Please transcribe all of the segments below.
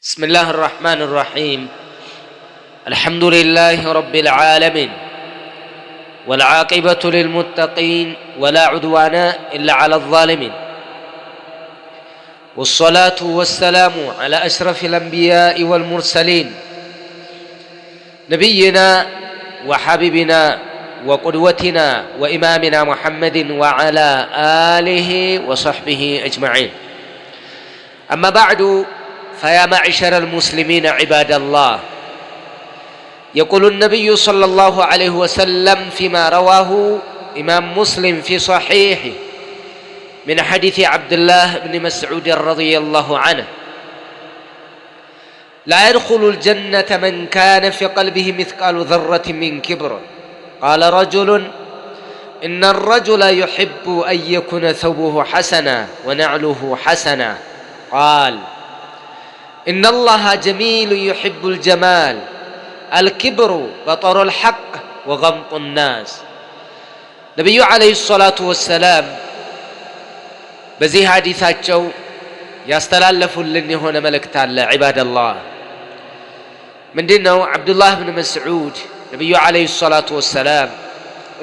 بسم الله الرحمن الرحيم الحمد لله رب العالمين والعاقبة للمتقين ولا عدوان إلا على الظالمين والصلاة والسلام على أشرف الأنبياء والمرسلين نبينا وحبيبنا وقدوتنا وإمامنا محمد وعلى آله وصحبه أجمعين أما بعد فيا معشر المسلمين عباد الله يقول النبي صلى الله عليه وسلم فيما رواه إمام مسلم في صحيحه من حديث عبد الله بن مسعود رضي الله عنه لا يدخل الجنة من كان في قلبه مثقال ذرة من كبر قال رجل إن الرجل يحب أن يكون ثوبه حسنا ونعله حسنا قال إن الله جميل يحب الجمال الكبر بطر الحق وغمط الناس نبي عليه الصلاة والسلام بزي حديثاتشو يستلالفوا لني هنا ملكت الله عباد الله من دينه عبد الله بن مسعود نبي عليه الصلاة والسلام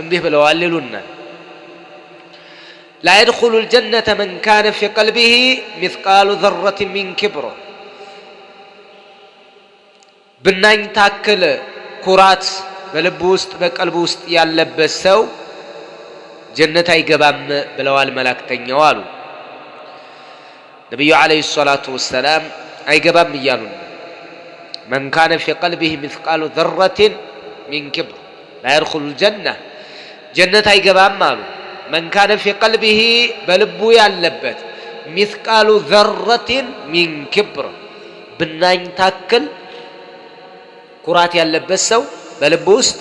انده بلو قاللنا لا يدخل الجنة من كان في قلبه مثقال ذرة من كبر ብናኝ ታከለ ኩራት በልብ ውስጥ በቀልብ ውስጥ ያለበት ሰው ጀነት አይገባም ብለዋል መላእክተኛው አሉ ነብዩ አለይሂ ሰላቱ ወሰለም አይገባም እያሉ من كان في قلبه مثقال ذرة من كبر لا يدخل الجنة ጀነት አይገባም አሉ من كان في قلبه በልቡ ያለበት مثقال ذرة من كبر ብናኝ ታከል ኩራት ያለበት ሰው በልብ ውስጥ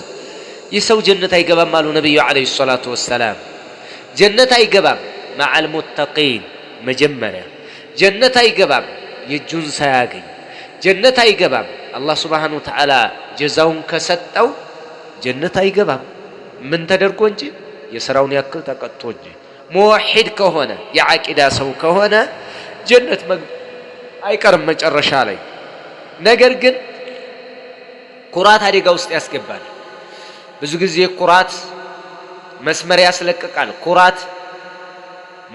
ይሰው ጀነት አይገባም አሉ ነብዩ አለይሂ ሰላቱ ወሰለም ጀነት አይገባም مع المتقين መጀመሪያ ጀነት አይገባም የጁን ሳያገኝ ጀነት አይገባም አላህ Subhanahu Wa Ta'ala ጀዛውን ከሰጠው ጀነት አይገባም ምን ተደርጎ እንጂ የሥራውን ያክል ተቀጥቶ እንጂ ሙወሂድ ከሆነ የዓቂዳ ሰው ከሆነ ጀነት አይቀርም መጨረሻ ላይ ነገር ግን ኩራት አደጋ ውስጥ ያስገባል ብዙ ጊዜ ኩራት መስመር ያስለቅቃል ኩራት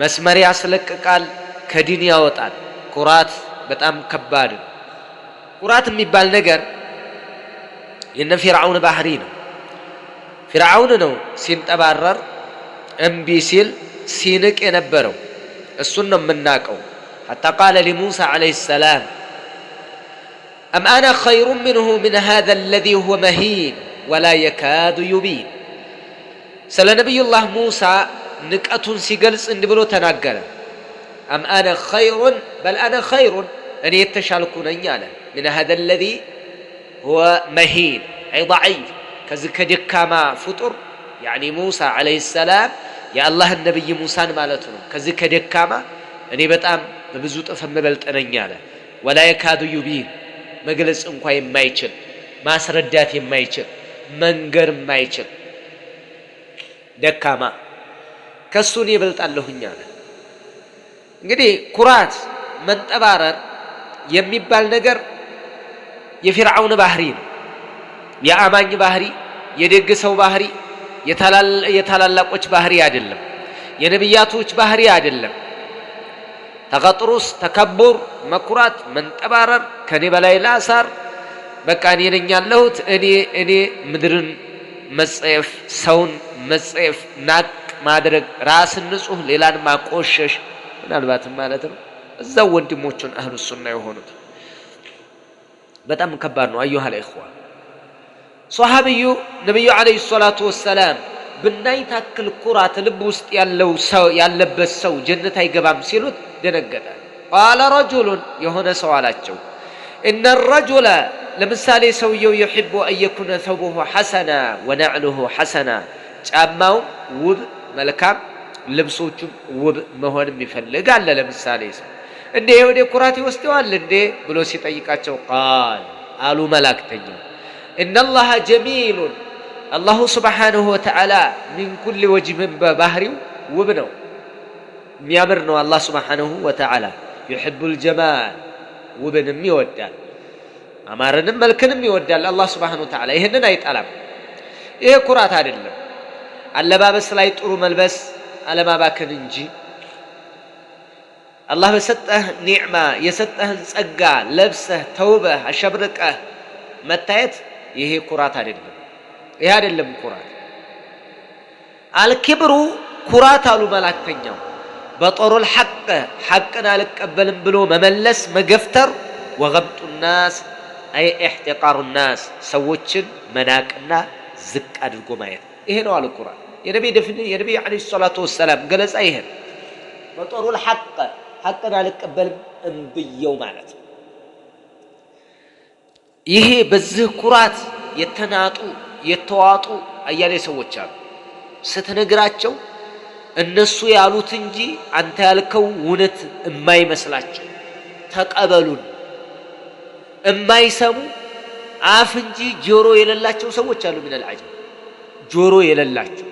መስመር ያስለቅቃል ከዲን ያወጣል ኩራት በጣም ከባድ ነው ኩራት የሚባል ነገር የነ ፊርዓውን ባህሪ ነው ፊርዓውን ነው ሲንጠባረር እምቢ ሲል ሲንቅ የነበረው እሱን ነው የምናቀው حتى قال لموسى عليه السلام أم أنا خير منه من هذا الذي هو مهين ولا يكاد يبين سأل نبي الله موسى نكأتون سيقلس اندبلو تناقل أم أنا خير بل أنا خير أن يتشالكون أنيانا من هذا الذي هو مهين أي ضعيف كذلك دكاما فطر يعني موسى عليه السلام يا الله النبي موسى مالتنا كذلك دكاما أني بتأم ببزوت أفهم بلت أنيانا ولا يكاد يبين መግለጽ እንኳን የማይችል ማስረዳት የማይችል መንገር የማይችል ደካማ ከሱን ይበልጣለሁኛ እንግዲህ ኩራት መንጠባረር የሚባል ነገር የፊርዓውን ባህሪ ነው የአማኝ ባህሪ የደግ ሰው ባህሪ የታላላቆች ባህሪ አይደለም የነብያቶች ባህሪ አይደለም ተቀጥሩስ ተከቡር መኩራት መንጠባረር ከኔ በላይ ላሳር በቃ እኔ ነኝ ያለሁት እኔ ምድርን መጽየፍ ሰውን መጽየፍ ናቅ ማድረግ ራስን ንጹህ ሌላን ማቆሸሽ ምናልባት ማለት ነው እዛው ወንድሞቹን አህሉ ሱና የሆኑት በጣም ከባድ ነው አዩሃ ለኢኽዋ ሷሃቢዩ ነብዩ አለይሂ ሰላቱ ወሰለም ብናይ ታክል ኩራት ልብ ውስጥ ያለው ሰው ያለበት ሰው ጀነት አይገባም ሲሉት ደነገጠ قال رجل የሆነ ሰው አላቸው ان الرجل ለምሳሌ ሰውየው يحب ان يكون ثوبه حسنا ونعله حسنا ጫማው ውብ መልካም ልብሶቹም ውብ መሆን የሚፈልጋል ለምሳሌ ሰው እንዴ ወደ ኩራት ይወስደዋል እንዴ ብሎ ሲጠይቃቸው قال አሉ መላእክተኛው ان الله جميل الله سبحانه وتعالى من كل وجه ببحريው ውብ ነው የሚያምር ነው አላህ Subhanahu Wa Ta'ala يحب الجمال ውብንም ይወዳል አማረንም መልክንም ይወዳል አላህ Subhanahu Wa Ta'ala ይሄንን አይጣላም ይሄ ኩራት አይደለም አለባበስ ላይ ጥሩ መልበስ አለማባከን እንጂ አላህ በሰጠህ ኒዕማ የሰጠህን ጸጋ ለብሰህ ተውበህ አሸብርቀህ መታየት ይሄ ኩራት አይደለም ይሄ አይደለም ኩራት አልክብሩ ኩራት አሉ መላእክተኛው በጦሩል ሐቅን አልቀበልም ብሎ መመለስ መገፍተር ወغبط الناس አይ احتقار الناس ሰዎችን መናቅና ዝቅ አድርጎ ማየት ይሄ ነው አለ ኩራት የነብይ አለይሂ ሰላቱ ወሰለም ገለጻ ይሄ በጦሩል ሐቅን አልቀበልም እንብየው ማለት ይሄ በዚህ ኩራት የተናጡ የተዋጡ አያሌ ሰዎች አሉ ስትነግራቸው እነሱ ያሉት እንጂ አንተ ያልከው እውነት የማይመስላቸው ተቀበሉን የማይሰሙ አፍ እንጂ ጆሮ የሌላቸው ሰዎች አሉ ምን العجب ጆሮ የሌላቸው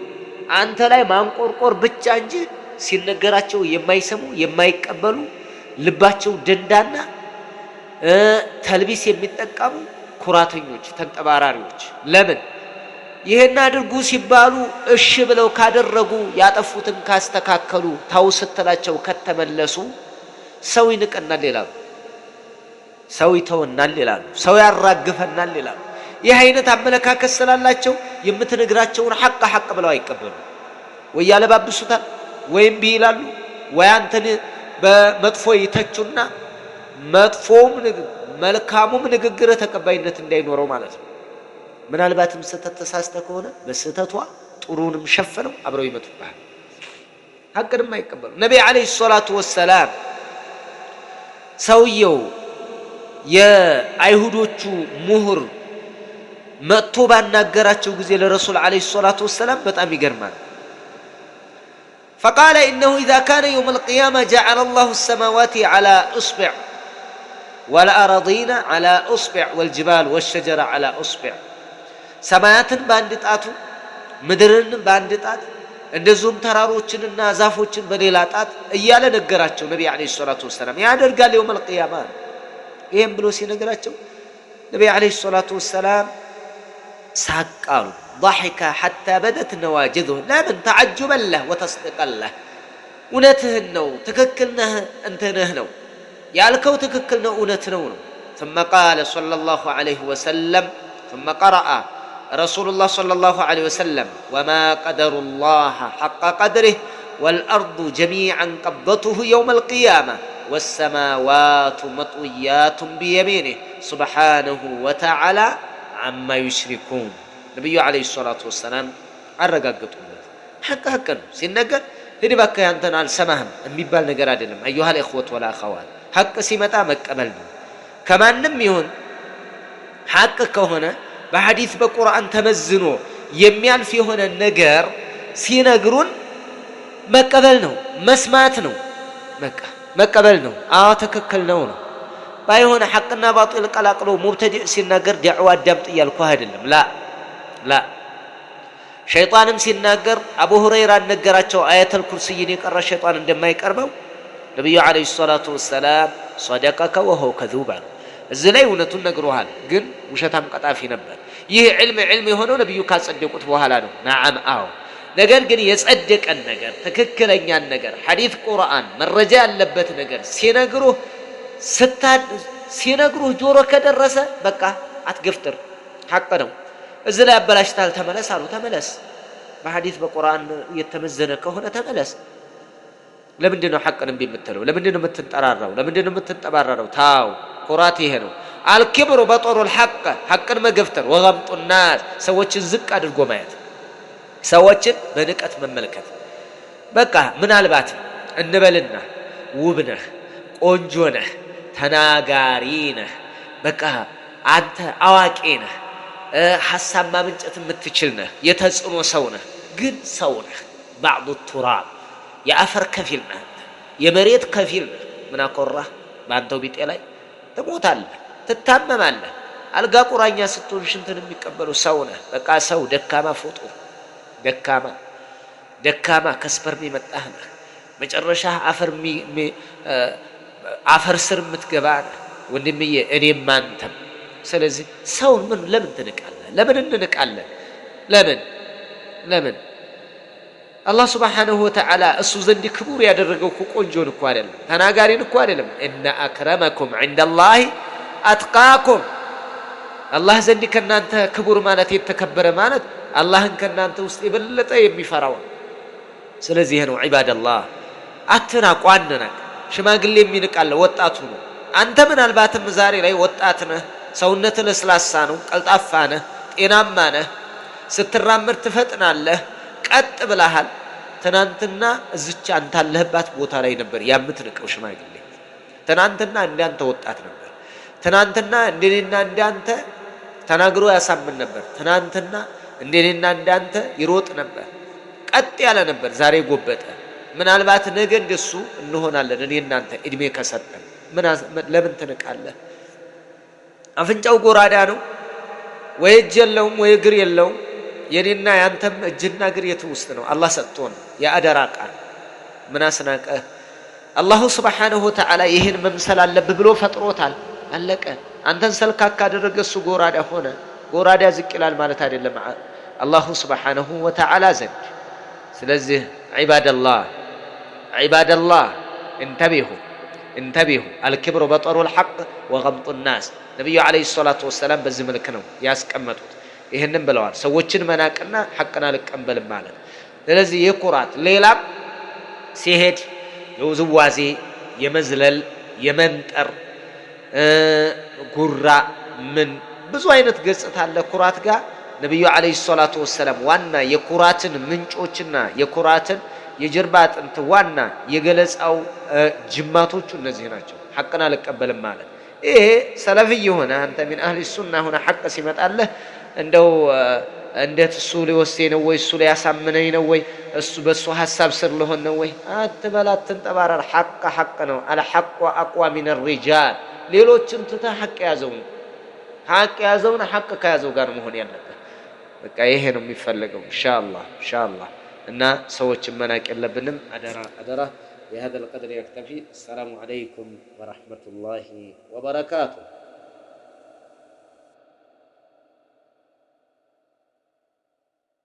አንተ ላይ ማንቆርቆር ብቻ እንጂ ሲነገራቸው የማይሰሙ የማይቀበሉ ልባቸው ደንዳና ተልቢስ የሚጠቀሙ ኩራተኞች ተንጠባራሪዎች ለምን ይሄን አድርጉ ሲባሉ እሺ ብለው ካደረጉ ያጠፉትን ካስተካከሉ ታው ስትላቸው ከተመለሱ ሰው ይንቀናል ይላሉ ሰው ይተውናል ይላሉ ሰው ያራግፈናል ይላሉ ይህ አይነት አመለካከት ስላላቸው የምትነግራቸውን ሐቅ ብለው አይቀበሉ ወይ ያለባብሱታል ወይም ቢላሉ ወይ አንተን በመጥፎ ይተቹና መጥፎም መልካሙም ንግግር ተቀባይነት እንዳይኖረው ማለት ነው ምናልባትም ስተት ተሳስተ ከሆነ በስተቷ ጥሩንም ሸፈነው አብረው ይመጡባል ሐቅንም አይቀበሉ ነብይ አለይሂ ሰላቱ ወሰለም ሰውየው የአይሁዶቹ ምሁር መጥቶ ባናገራቸው ጊዜ ለረሱል አለይሂ ሰላቱ ወሰለም በጣም ይገርማል فقال انه اذا كان يوم القيامه جعل الله السماوات على اصبع والارضين على اصبع والجبال والشجر على اصبع ሰማያትን በአንድ ጣቱ ምድርን በአንድ ጣት እንደዚሁም ተራሮችንና ዛፎችን በሌላ ጣት እያለ ነገራቸው ነብይ አለይሂ ሰላቱ ወሰለም ያደርጋል يوم القيامه ይሄን ብሎ ሲነግራቸው ነብይ አለይሂ ሰላቱ ወሰለም ሳቃሉ ضحك حتى بدت نواجذه لمن تعجبا له وتصديقا له እውነትህን ነው ትክክል ነህ አንተ ነህ ነው ያልከው ትክክል ነው እውነት ነው ثم قال صلى الله عليه وسلم ثم قرأ رسول الله صلى الله عليه وسلم وما قدر الله حق قدره والأرض جميعا قبضته يوم القيامة والسماوات مطويات بيمينه سبحانه وتعالى عما يشركون نبي عليه الصلاة والسلام አረጋግጡለት ሐቅ ነው ሲነገር ሄዲ ባካ ያንተን አልሰማህም የሚባል ነገር አይደለም አዩሃ الإخوة والأخوات ሐቅ ሲመጣ መቀበል ነው ከማንም ይሁን ሐቅ ከሆነ በሐዲስ በቁርአን ተመዝኖ የሚያልፍ የሆነ ነገር ሲነግሩን መቀበል ነው መስማት ነው በቃ መቀበል ነው አዎ ትክክል ነው ባይሆን ሐቅና ባጢል ቀላቅሎ ሙብተዲዕ ሲናገር ዳዕዋ አዳምጥ እያልኩ አይደለም ላ ሸይጣንም ሲናገር አቡ ሁረይራ ነገራቸው አያተል ኩርሲይን የቀረ ሸይጣን እንደማይቀርበው ነብዩ አለይሂ ሰላቱ ወሰለም صدقك وهو كذوب እዚህ ላይ እውነቱን ነግሮሃል ግን ውሸታም ቀጣፊ ነበር ይህ ዒልም የሆነው ነብዩ ካጸደቁት በኋላ ነው ነዓም አዎ ነገር ግን የጸደቀን ነገር ትክክለኛን ነገር ሐዲስ ቁርአን መረጃ ያለበት ነገር ሲነግሩህ ጆሮ ከደረሰ በቃ አትገፍትር ሐቅ ነው እዚህ ላይ አበላሽታል ተመለስ አሉ ተመለስ በሐዲስ በቁርአን የተመዘነ ከሆነ ተመለስ ለምንድነው ሐቅን ቢምትለው ለምንድነው የምትጠራራው ለምንድነው የምትጠባረረው ታው ኩራት ይሄ ነው አልክብሩ በጦሩል ሐቅን መገፍተር ወغبط الناس ሰዎችን ዝቅ አድርጎ ማየት ሰዎችን በንቀት መመልከት በቃ ምናልባት እንበልና ውብነህ ቆንጆነህ ተናጋሪ ነህ በቃ አንተ አዋቂ ነህ ሐሳብ ማመንጨት የምትችል ነህ የተጽኖ ሰው ነህ ግን ሰው ነህ بعض التراب የአፈር ከፊል ነህ የመሬት ከፊል ነህ ምን አቆራህ ባንተው ቢጤ ላይ ትሞታለህ ትታመማለህ አልጋ ቁራኛ ስትሆን ሽንትን የሚቀበሉ ሰው ነህ በቃ ሰው ደካማ ፍጡር ደካማ ከስፐርም የመጣህ ነህ መጨረሻ አፈር ስር የምትገባ ነህ ወንድምዬ እኔም አንተም። ስለዚህ ሰውን ለምን ትንቃለህ? ለምን እንንቃለን? ለምን አላህ ሱብሓነሁ ወተዓላ እሱ ዘንድ ክቡር ያደረገው እኮ ቆንጆን እኮ አይደለም፣ ተናጋሪን እኮ አይደለም። እነ አክረመኩም ዐንደላሂ አትቃኩም። አላህ ዘንድ ከናንተ ክቡር ማለት የተከበረ ማለት አላህን ከናንተ ውስጥ የበለጠ የሚፈራው። ስለዚህ ነው ዒባደላህ አትናቁ፣ አንናቅ። ሽማግሌ የሚንቃለ ወጣቱ ነው። አንተ ምናልባትም ዛሬ ላይ ወጣት ነህ፣ ሰውነት ለስላሳ ነው፣ ቀልጣፋ ነህ፣ ጤናማ ነህ፣ ስትራመድ ትፈጥናለህ፣ ቀጥ ብለሃል። ትናንትና እዚች አንተ አለህባት ቦታ ላይ ነበር የምትንቀው ሽማግሌ። ትናንትና እንዳንተ ወጣት ነበር። ትናንትና እንደኔና እንዳንተ ተናግሮ ያሳምን ነበር። ትናንትና እንደኔና እንዳንተ ይሮጥ ነበር፣ ቀጥ ያለ ነበር። ዛሬ ጎበጠ። ምናልባት ነገ እንደሱ እንሆናለን እኔ እናንተ እድሜ ከሰጠን። ለምን ትንቃለህ? አፍንጫው ጎራዳ ነው ወይ እጅ የለውም ወይ እግር የለውም። የኔና ያንተም እጅና እግር የት ውስጥ ነው? አላህ ሰጥቶን የአደራ ቃል። ምን አስናቀህ? አላሁ ሱብሓነሁ ወተዓላ ይህን መምሰል አለብህ ብሎ ፈጥሮታል። አለቀ። አንተን ሰልካካ አደረገ፣ እሱ ጎራዳ ሆነ። ጎራዳ ዝቅ ይላል ማለት አይደለም አላሁ ሱብሓነሁ ወተዓላ ዘንድ። ስለዚህ ዒባደላህ እንተቢሁ አልክብሩ በጠሩል ሐቅ ወገምጡ ናስ። ነቢዩ ዓለይሂ ሰላቱ ወሰላም በዚህ መልክ ነው ያስቀመጡት። ይህንም ብለዋል፣ ሰዎችን መናቅና ሐቅን አልቀበልም ማለት። ስለዚህ የኩራት ሌላም ሲሄድ የውዝዋዜ የመዝለል የመንጠር ጉራ ምን ብዙ አይነት ገጽታ አለ ኩራት ጋር። ነቢዩ ዓለይሂ ሰላቱ ወሰላም ዋና የኩራትን ምንጮችና የኩራትን የጀርባ አጥንት ዋና የገለጻው ጅማቶቹ እነዚህ ናቸው። ሐቅን አልቀበልም ማለት ይሄ ሰለፊይ የሆነ አንተ ሚን አህሊ ሱና ሆነ ሐቅ ሲመጣለህ እንደው እንዴት እሱ ሊወስደኝ ነው ወይ እሱ ሊያሳምነኝ ነው ወይ እሱ በሱ ሐሳብ ስር ለሆነ ነው ወይ አትበላ፣ አትንጠባረር። ሐቅ ነው። አልሐቁ አቅዋ ሚን الرجال። ሌሎችን ትተህ ሐቅ ያዘውን ሐቅ ከያዘው ጋር መሆን ያለበት። በቃ ይሄ ነው የሚፈልገው። ኢንሻአላህ እና ሰዎችን መናቅ የለብንም። አደራ بهذا القدر يكتفي. السلام عليكم ورحمة الله وبركاته.